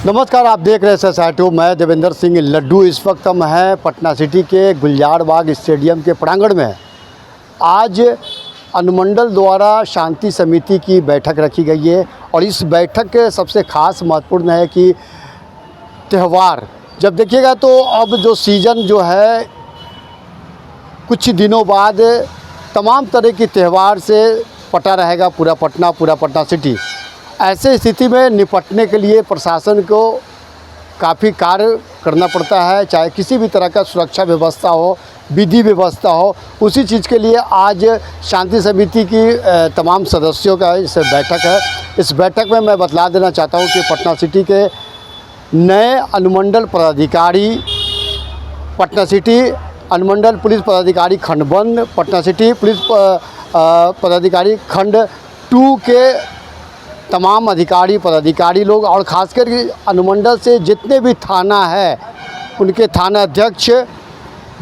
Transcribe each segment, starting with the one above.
नमस्कार, आप देख रहे हैं SSI2। मैं देवेंद्र सिंह लड्डू। इस वक्त हम हैं पटना सिटी के गुलजार बाग स्टेडियम के प्रांगण में। आज अनुमंडल द्वारा शांति समिति की बैठक रखी गई है और इस बैठक के सबसे खास महत्वपूर्ण है कि त्यौहार जब देखिएगा तो अब जो सीज़न जो है कुछ दिनों बाद तमाम तरह की त्यौहार से पटा रहेगा पूरा पटना सिटी। ऐसे स्थिति में निपटने के लिए प्रशासन को काफ़ी कार्य करना पड़ता है, चाहे किसी भी तरह का सुरक्षा व्यवस्था हो, विधि व्यवस्था हो। उसी चीज़ के लिए आज शांति समिति की तमाम सदस्यों का इस बैठक है। इस बैठक में मैं बतला देना चाहता हूं कि पटना सिटी के नए अनुमंडल पदाधिकारी, पटना सिटी अनुमंडल पुलिस पदाधिकारी खंड 1, पटना सिटी पुलिस पदाधिकारी खंड 2 के तमाम अधिकारी पदाधिकारी लोग और ख़ासकर अनुमंडल से जितने भी थाना है उनके थाना अध्यक्ष,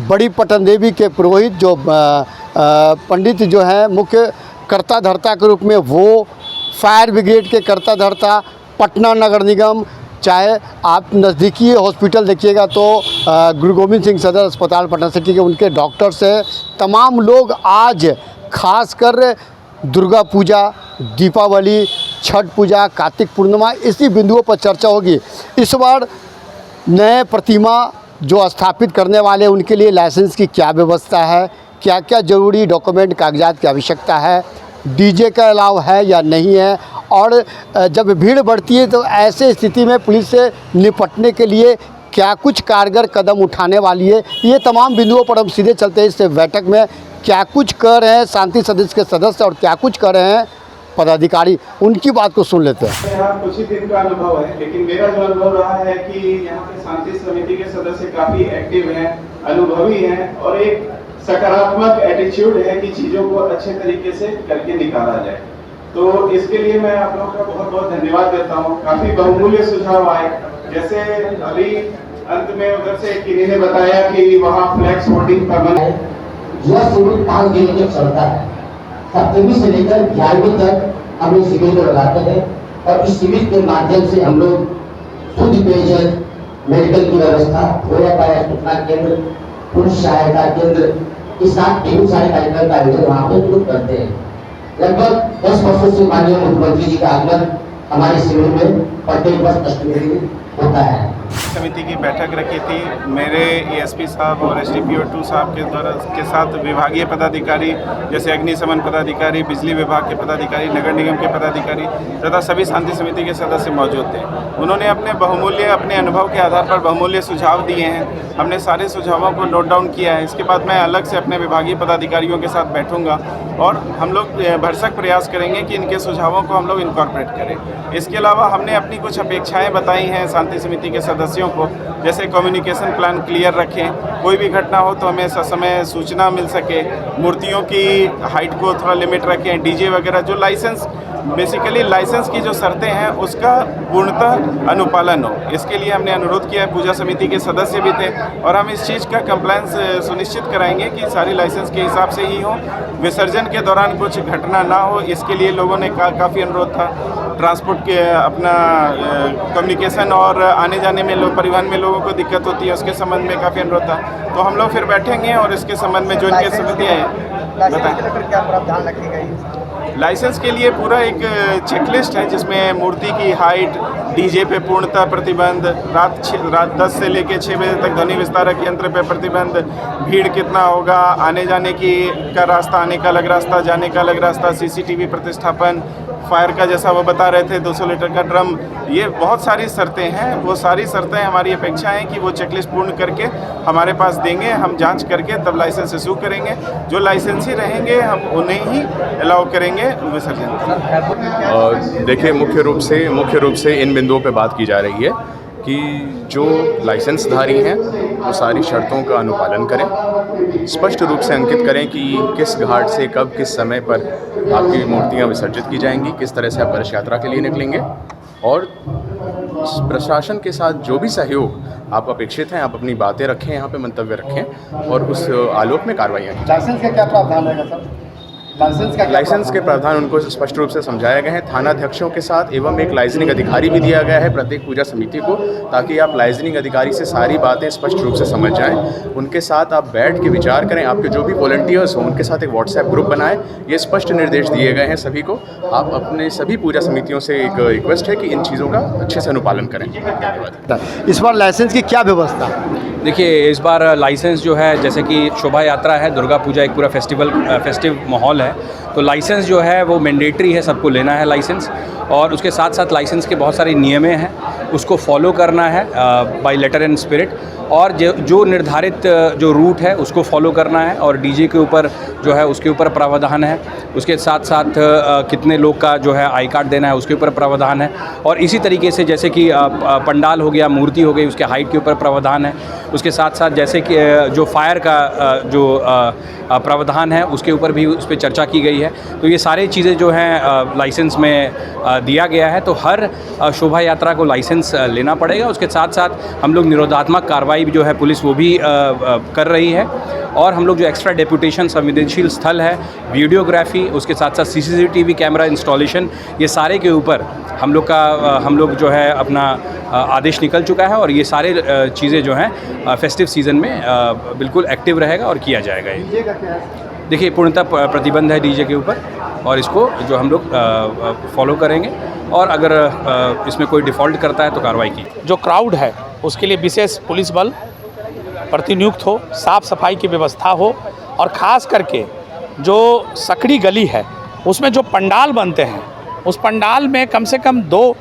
बड़ी पटन देवी के पुरोहित जो पंडित जो हैं मुख्य कर्ता धर्ता के रूप में, वो फायर ब्रिगेड के कर्ता धर्ता, पटना नगर निगम, चाहे आप नज़दीकी हॉस्पिटल देखिएगा तो गुरु गोविंद सिंह सदर अस्पताल पटना सिटी के उनके डॉक्टर से तमाम लोग आज खासकर दुर्गा पूजा, दीपावली, छठ पूजा, कार्तिक पूर्णिमा, इसी बिंदुओं पर चर्चा होगी। इस बार नए प्रतिमा जो स्थापित करने वाले उनके लिए लाइसेंस की क्या व्यवस्था है, क्या क्या ज़रूरी डॉक्यूमेंट कागजात की आवश्यकता है, डीजे का अलाव है या नहीं है, और जब भीड़ बढ़ती है तो ऐसे स्थिति में पुलिस से निपटने के लिए क्या कुछ कारगर कदम उठाने वाली है। ये तमाम बिंदुओं पर हम सीधे चलते हैं। इस बैठक में क्या कुछ कर रहे हैं शांति सदस्य के सदस्य और क्या कुछ कर रहे हैं पदाधिकारी, उनकी बात को सुन लेते हैं। यहाँ कुछ ही दिन का अनुभव है, लेकिन मेरा जो अनुभव रहा है कि यहाँ पे शांति समिति के सदस्य काफी एक्टिव हैं, अनुभवी हैं और एक सकारात्मक एटीट्यूड है कि चीजों को अच्छे तरीके से करके निकाला जाए। तो इसके लिए मैं आप लोगों का बहुत बहुत धन्यवाद देता हूँ। काफी बहुमूल्य सुझाव आए, जैसे अभी अंत में उधर से किन्हीं ने बताया कि वहाँ फ्लैक्स होर्डिंग का मन है यह शिविर 5 दिनों तक चलता है। 7वीं से लेकर 11वीं तक हम इस शिविर को लगाते हैं और इस शिविर के माध्यम से हम लोग शुद्ध पेयजल, मेडिकल की व्यवस्था, होया सूचना केंद्र, पुलिस सहायता केंद्र, इस साथ बहुत सारे कार्यक्रम का आयोजन वहाँ पे लोग करते हैं। लगभग 10 वर्षों से माननीय मुख्यमंत्री जी का आगमन हमारे शिविर में प्रत्येक वर्ष अष्टमी दिन होता है। समिति की बैठक रखी थी मेरे एएसपी साहब और SDPO2 साहब के साथ विभागीय पदाधिकारी जैसे अग्निशमन पदाधिकारी, बिजली विभाग के पदाधिकारी, नगर निगम के पदाधिकारी तथा सभी शांति समिति के सदस्य मौजूद थे। उन्होंने अपने अनुभव के आधार पर बहुमूल्य सुझाव दिए हैं। हमने सारे सुझावों को नोट डाउन किया है। इसके बाद मैं अलग से अपने विभागीय पदाधिकारियों के साथ बैठूंगा और हम लोग भरसक प्रयास करेंगे कि इनके सुझावों को हम लोग इनकॉर्पोरेट करें। इसके अलावा हमने अपनी कुछ अपेक्षाएँ बताई हैं शांति समिति के सदस्यों को, जैसे कम्युनिकेशन प्लान क्लियर रखें, कोई भी घटना हो तो हमें ससमय सूचना मिल सके, मूर्तियों की हाइट को थोड़ा लिमिट रखें, डीजे वगैरह जो बेसिकली लाइसेंस की जो शर्तें हैं उसका पूर्णतः अनुपालन हो। इसके लिए हमने अनुरोध किया है। पूजा समिति के सदस्य भी थे और हम इस चीज़ का कंप्लायंस सुनिश्चित कराएंगे कि सारी लाइसेंस के हिसाब से ही हो, विसर्जन के दौरान कुछ घटना ना हो। इसके लिए लोगों ने काफ़ी अनुरोध था। ट्रांसपोर्ट के अपना कम्युनिकेशन और आने जाने में परिवहन में लोगों को दिक्कत होती है, उसके संबंध में काफ़ी अनुरोध था। तो हम लोग फिर बैठेंगे और इसके संबंध में जो इनके समितियाँ हैं बताएं। क्या प्रावधान रखी गई? लाइसेंस के लिए पूरा एक चेकलिस्ट है जिसमें मूर्ति की हाइट, डीजे पे पूर्णतः प्रतिबंध, रात 10 से लेकर 6 बजे तक ध्वनि विस्तारक यंत्र पे प्रतिबंध, भीड़ कितना होगा, आने जाने का रास्ता, आने का अलग रास्ता, जाने का अलग रास्ता, CCTV प्रतिष्ठापन, फायर का जैसा वो बता रहे थे 200 लीटर का ड्रम, ये बहुत सारी शर्तें हैं। वो सारी शर्तें हमारी अपेक्षा है कि वो चेकलिस्ट पूर्ण करके हमारे पास देंगे, हम जांच करके तब लाइसेंस इशू करेंगे। जो लाइसेंसी रहेंगे हम उन्हें ही अलाउ करेंगे विसर्जन। देखिए, मुख्य रूप से इन बिंदुओं पे बात की जा रही है कि जो लाइसेंसधारी हैं वो सारी शर्तों का अनुपालन करें, स्पष्ट रूप से अंकित करें कि किस घाट से कब किस समय पर आपकी मूर्तियां विसर्जित की जाएंगी, किस तरह से आप कलश यात्रा के लिए निकलेंगे और प्रशासन के साथ जो भी सहयोग आप अपेक्षित हैं, आप अपनी बातें रखें, यहाँ पे मंतव्य रखें और उस आलोक में कार्रवाइयाँ की। लाइसेंस का क्या प्रावधान रहेगा सर? लाइसेंस के प्रावधान उनको स्पष्ट रूप से समझाया गए हैं। थानाध्यक्षों के साथ एवं एक लाइजनिंग अधिकारी भी दिया गया है प्रत्येक पूजा समिति को, ताकि आप लाइजनिंग अधिकारी से सारी बातें स्पष्ट रूप से समझ जाएं। उनके साथ आप बैठ के विचार करें, आपके जो भी वॉलंटियर्स हों उनके साथ एक व्हाट्सएप ग्रुप बनाएं। ये स्पष्ट निर्देश दिए गए हैं सभी को। आप अपने सभी पूजा समितियों से एक रिक्वेस्ट है कि इन चीज़ों का अच्छे से अनुपालन करें। धन्यवाद। इस बार लाइसेंस की क्या व्यवस्था? देखिए, इस बार लाइसेंस जो है, जैसे कि शोभा यात्रा है, दुर्गा पूजा एक पूरा फेस्टिव माहौल है, तो लाइसेंस जो है वो मैंडेटरी है, सबको लेना है लाइसेंस। और उसके साथ साथ लाइसेंस के बहुत सारे नियमें हैं, उसको फॉलो करना है बाय लेटर एंड स्पिरिट। और जो निर्धारित जो रूट है उसको फॉलो करना है। और डीजे के ऊपर जो है उसके ऊपर प्रावधान है। उसके साथ साथ कितने लोग का जो है आई कार्ड देना है उसके ऊपर प्रावधान है। और इसी तरीके से जैसे कि पंडाल हो गया, मूर्ति हो गई, उसके हाइट के ऊपर प्रावधान है। उसके साथ साथ जैसे कि जो फायर का जो प्रावधान है उसके ऊपर भी उस पर चर्चा की गई है। तो ये सारी चीज़ें जो हैं लाइसेंस में दिया गया है। तो हर शोभा यात्रा को लाइसेंस लेना पड़ेगा। उसके साथ साथ हम लोग निरोधात्मक कार्रवाई भी जो है पुलिस वो भी कर रही है। और हम लोग जो एक्स्ट्रा डेपुटेशन संवेदनशील स्थल है, वीडियोग्राफी, उसके साथ साथ CCTV कैमरा इंस्टॉलेशन, ये सारे के ऊपर हम लोग जो है अपना आदेश निकल चुका है। और ये सारे चीज़ें जो हैं फेस्टिव सीज़न में बिल्कुल एक्टिव रहेगा और किया जाएगा। ये देखिए, पूर्णतः प्रतिबंध है डीजे के ऊपर, और इसको जो हम लोग फॉलो करेंगे। और अगर इसमें कोई डिफ़ॉल्ट करता है तो कार्रवाई की। जो क्राउड है उसके लिए विशेष पुलिस बल प्रतिनियुक्त हो, साफ़ सफाई की व्यवस्था हो। और ख़ास करके जो सकड़ी गली है उसमें जो पंडाल बनते हैं उस पंडाल में कम से कम 2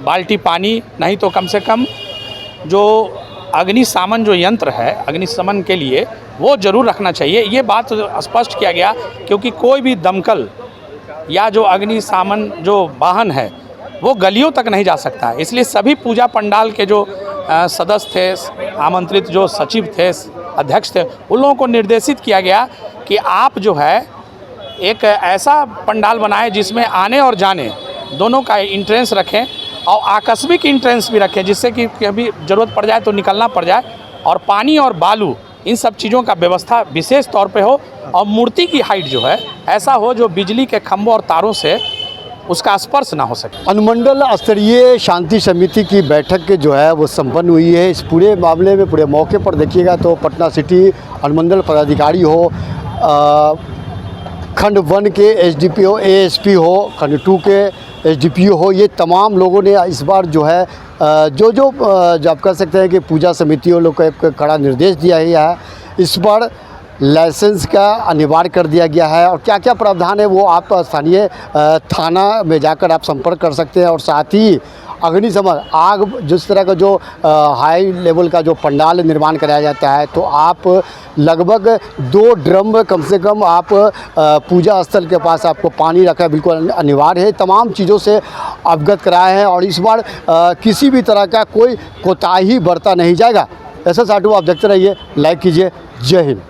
बाल्टी पानी, नहीं तो कम से कम जो अग्निशमन जो यंत्र है अग्निशमन के लिए वो ज़रूर रखना चाहिए। ये बात स्पष्ट किया गया, क्योंकि कोई भी दमकल या जो अग्निशमन जो वाहन है वो गलियों तक नहीं जा सकता। इसलिए सभी पूजा पंडाल के जो सदस्य थे, आमंत्रित जो सचिव थे, अध्यक्ष थे, उन लोगों को निर्देशित किया गया कि आप जो है एक ऐसा पंडाल बनाएं जिसमें आने और जाने दोनों का एंट्रेंस रखें, और आकस्मिक एंट्रेंस भी रखें, जिससे कि कभी ज़रूरत पड़ जाए तो निकलना पड़ जाए। और पानी और बालू, इन सब चीज़ों का व्यवस्था विशेष तौर पे हो। और मूर्ति की हाइट जो है ऐसा हो जो बिजली के खंभों और तारों से उसका स्पर्श ना हो सके। अनुमंडल स्तरीय शांति समिति की बैठक जो है वो संपन्न हुई है। इस पूरे मामले में, पूरे मौके पर देखिएगा तो पटना सिटी अनुमंडल पदाधिकारी हो, खंड 1 के SDPO ASP हो, खंड 2 के SDPO हो, ये तमाम लोगों ने इस बार जो है जो आप कह सकते हैं कि पूजा समितियों लोग को एक कड़ा निर्देश दिया है। इस बार लाइसेंस का अनिवार्य कर दिया गया है। और क्या क्या प्रावधान है वो आप स्थानीय थाना में जाकर आप संपर्क कर सकते हैं। और साथ ही अग्निशमन, आग जिस तरह का जो हाई लेवल का जो पंडाल निर्माण कराया जाता है, तो आप लगभग 2 ड्रम कम से कम आप पूजा स्थल के पास आपको पानी रखा बिल्कुल अनिवार्य है। तमाम चीज़ों से अवगत कराए हैं। और इस बार किसी भी तरह का कोई कोताही बरता नहीं जाएगा। ऐसा साटू आप देखते रहिए, लाइक कीजिए। जय हिंद।